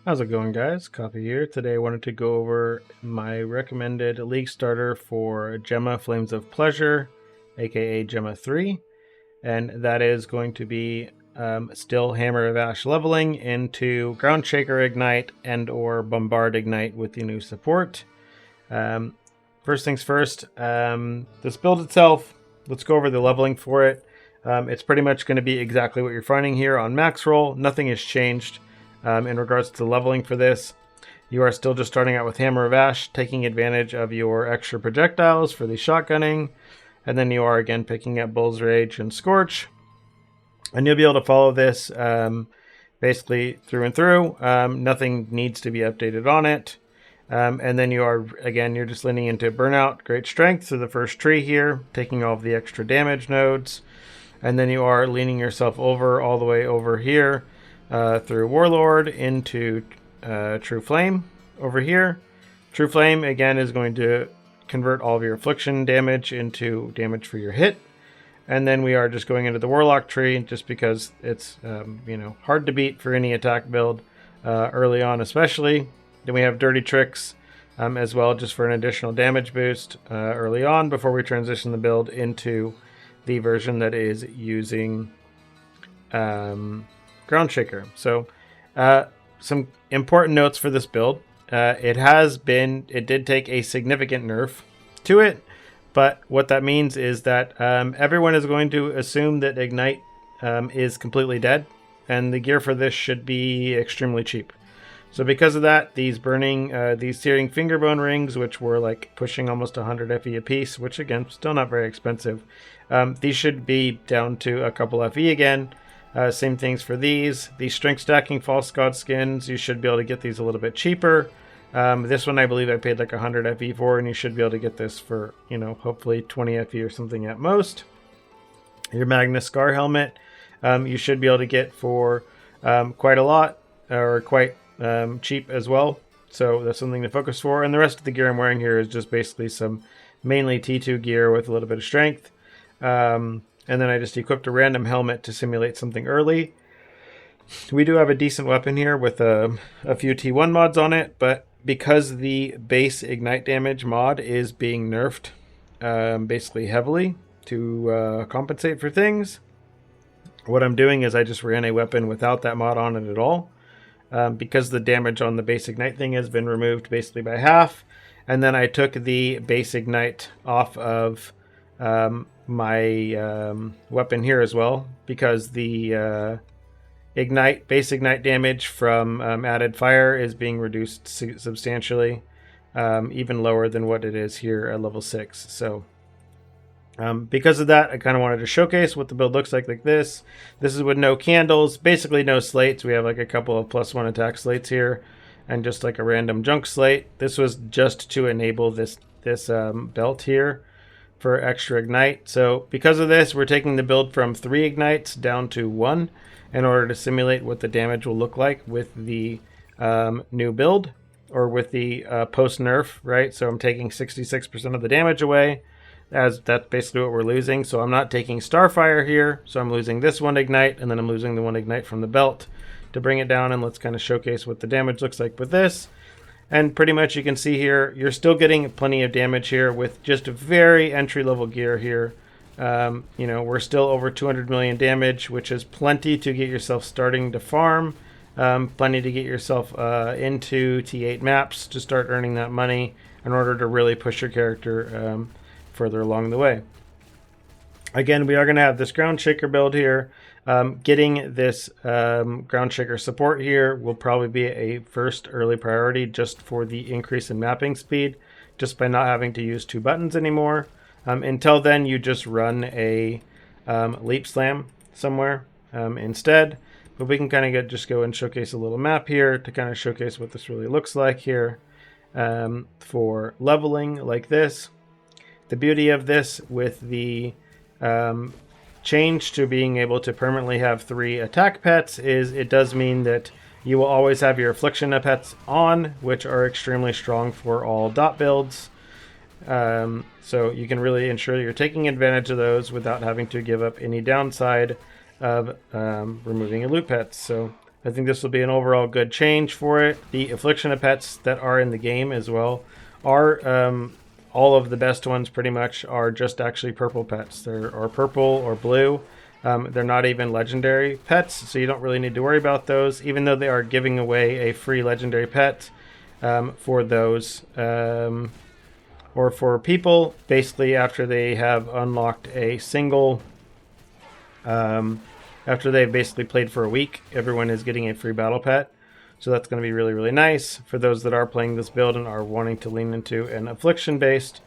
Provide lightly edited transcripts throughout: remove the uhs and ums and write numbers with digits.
How's it going, guys? Coffee here. Today I wanted to go over my recommended league starter for Gemma Flames of Pleasure, aka Gemma 3, and that is going to be still Hammer of Ash leveling into Ground Shaker Ignite and or Bombard Ignite with the new support. First things first, this build itself, let's go over the leveling for it. It's pretty much going to be exactly what you're finding here on max roll. Nothing has changed. In regards to leveling for this, you are still just starting out with Hammer of Ash, taking advantage of your extra projectiles for the shotgunning, and then you are again picking up Bull's Rage and Scorch, and you'll be able to follow this basically through and through. Nothing needs to be updated on it. And then you are, again, you're just leaning into Burnout, Great Strength through the first tree here, taking all of the extra damage nodes, and then you are leaning yourself over all the way over here through Warlord into True Flame over here. True Flame, again, is going to convert all of your affliction damage into damage for your hit. And then we are just going into the Warlock tree just because it's hard to beat for any attack build early on especially. Then we have Dirty Tricks as well, just for an additional damage boost early on before we transition the build into the version that is using Ground Shaker. So some important notes for this build. It did take a significant nerf to it, but what that means is that everyone is going to assume that Ignite is completely dead, and the gear for this should be extremely cheap. So because of that, these searing fingerbone rings, which were like pushing almost 100 FE a piece, which again, still not very expensive, these should be down to a couple FE again. Same things for these. These strength stacking false god skins, you should be able to get these a little bit cheaper. This one I believe I paid like 100 FE for, and you should be able to get this for, hopefully 20 FE or something at most. Your Magnus Scar helmet, you should be able to get for quite a lot, or quite cheap as well. So that's something to focus for. And the rest of the gear I'm wearing here is just basically some mainly T2 gear with a little bit of strength. And then I just equipped a random helmet to simulate something early. We do have a decent weapon here with a few T1 mods on it, but because the base ignite damage mod is being nerfed basically heavily to compensate for things, what I'm doing is I just ran a weapon without that mod on it at all. Because the damage on the base ignite thing has been removed basically by half, and then I took the base ignite off of my weapon here as well, because the base ignite damage from added fire is being reduced substantially, even lower than what it is here at level 6. So because of that, I kind of wanted to showcase what the build looks like this. This is with no candles, basically no slates. We have like a couple of +1 attack slates here and just like a random junk slate. This was just to enable this belt here for extra ignite. So because of this, we're taking the build from 3 ignites down to 1 in order to simulate what the damage will look like with the new build, or with the post nerf, right? So I'm taking 66% of the damage away, as that's basically what we're losing. So I'm not taking Starfire here, so I'm losing this 1 ignite, and then I'm losing the 1 ignite from the belt to bring it down. And let's kind of showcase what the damage looks like with this. And pretty much you can see here, you're still getting plenty of damage here with just a very entry-level gear here. We're still over 200 million damage, which is plenty to get yourself starting to farm. Plenty to get yourself into T8 maps to start earning that money in order to really push your character further along the way. Again, we are going to have this Ground Shaker build here. Getting this Ground Shaker support here will probably be a first early priority, just for the increase in mapping speed, just by not having to use 2 buttons anymore. Until then, you just run a Leap Slam somewhere instead. But we can kind of just go and showcase a little map here to kind of showcase what this really looks like here for leveling like this. The beauty of this with the change to being able to permanently have 3 attack pets is it does mean that you will always have your affliction pets on, which are extremely strong for all dot builds. So you can really ensure that you're taking advantage of those without having to give up any downside of removing your loot pets. So I think this will be an overall good change for it. The Affliction of Pets that are in the game as well are all of the best ones pretty much are just actually purple pets. They're or purple or blue. They're not even legendary pets, so you don't really need to worry about those, even though they are giving away a free legendary pet for those. Or for people, basically after they have unlocked a single... after they've basically played for a week, everyone is getting a free battle pet. So that's going to be really, really nice for those that are playing this build and are wanting to lean into an affliction-based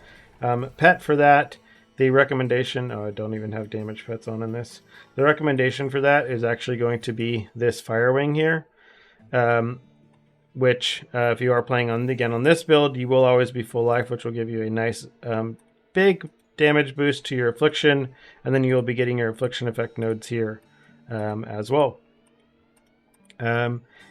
pet for that. The recommendation, oh, I don't even have damage pets on in this. The recommendation for that is actually going to be this Firewing here, which if you are playing on again on this build, you will always be full life, which will give you a nice big damage boost to your affliction, and then you'll be getting your affliction effect nodes here as well.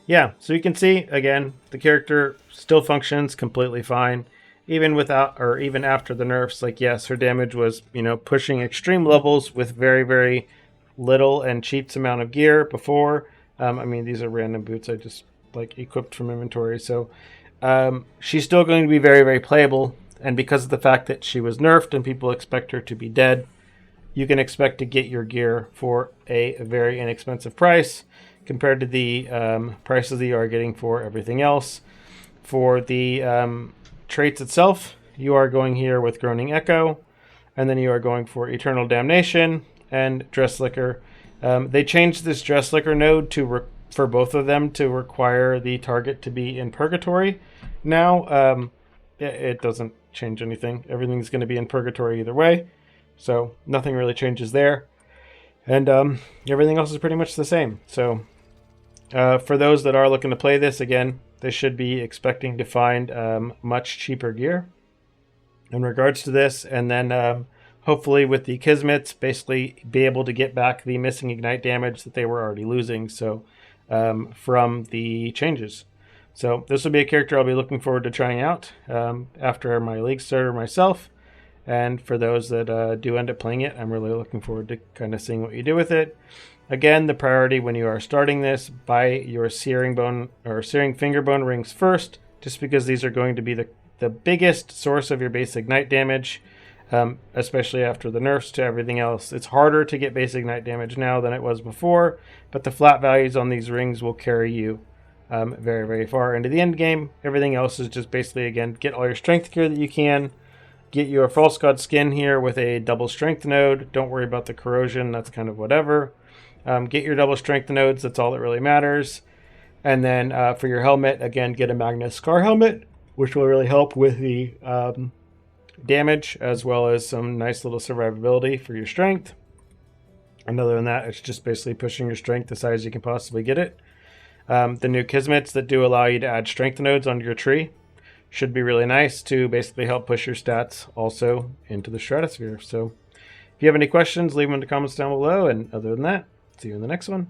Yeah, so you can see again the character still functions completely fine, even without or even after the nerfs. Like, yes, her damage was, you know, pushing extreme levels with very, very little and cheap amount of gear before. I mean, these are random boots I just like equipped from inventory, so she's still going to be very, very playable. And because of the fact that she was nerfed and people expect her to be dead, you can expect to get your gear for a very inexpensive price compared to the prices that you are getting for everything else. For the traits itself, you are going here with Groaning Echo, and then you are going for Eternal Damnation and Dress Liquor. They changed this Dress Liquor node to for both of them to require the target to be in Purgatory. Now, it doesn't change anything. Everything's going to be in Purgatory either way, so nothing really changes there. And everything else is pretty much the same. So for those that are looking to play this, again, they should be expecting to find much cheaper gear in regards to this. And then hopefully with the Kismets, basically be able to get back the missing Ignite damage that they were already losing from the changes. So this will be a character I'll be looking forward to trying out after my league starter myself. And for those that do end up playing it, I'm really looking forward to kind of seeing what you do with it. Again, the priority when you are starting this, buy your Searing Bone or Searing Fingerbone rings first, just because these are going to be the biggest source of your base Ignite damage, especially after the nerfs to everything else. It's harder to get base Ignite damage now than it was before, but the flat values on these rings will carry you very, very far into the end game. Everything else is just basically, again, get all your strength gear that you can. Get your False God skin here with a double strength node. Don't worry about the corrosion. That's kind of whatever. Get your double strength nodes. That's all that really matters. And then for your helmet, again, get a Magnus Scar helmet, which will really help with the damage, as well as some nice little survivability for your strength. And other than that, it's just basically pushing your strength as high as you can possibly get it. The new Kismets that do allow you to add strength nodes onto your tree should be really nice to basically help push your stats also into the stratosphere. So if you have any questions, leave them in the comments down below. And other than that, see you in the next one.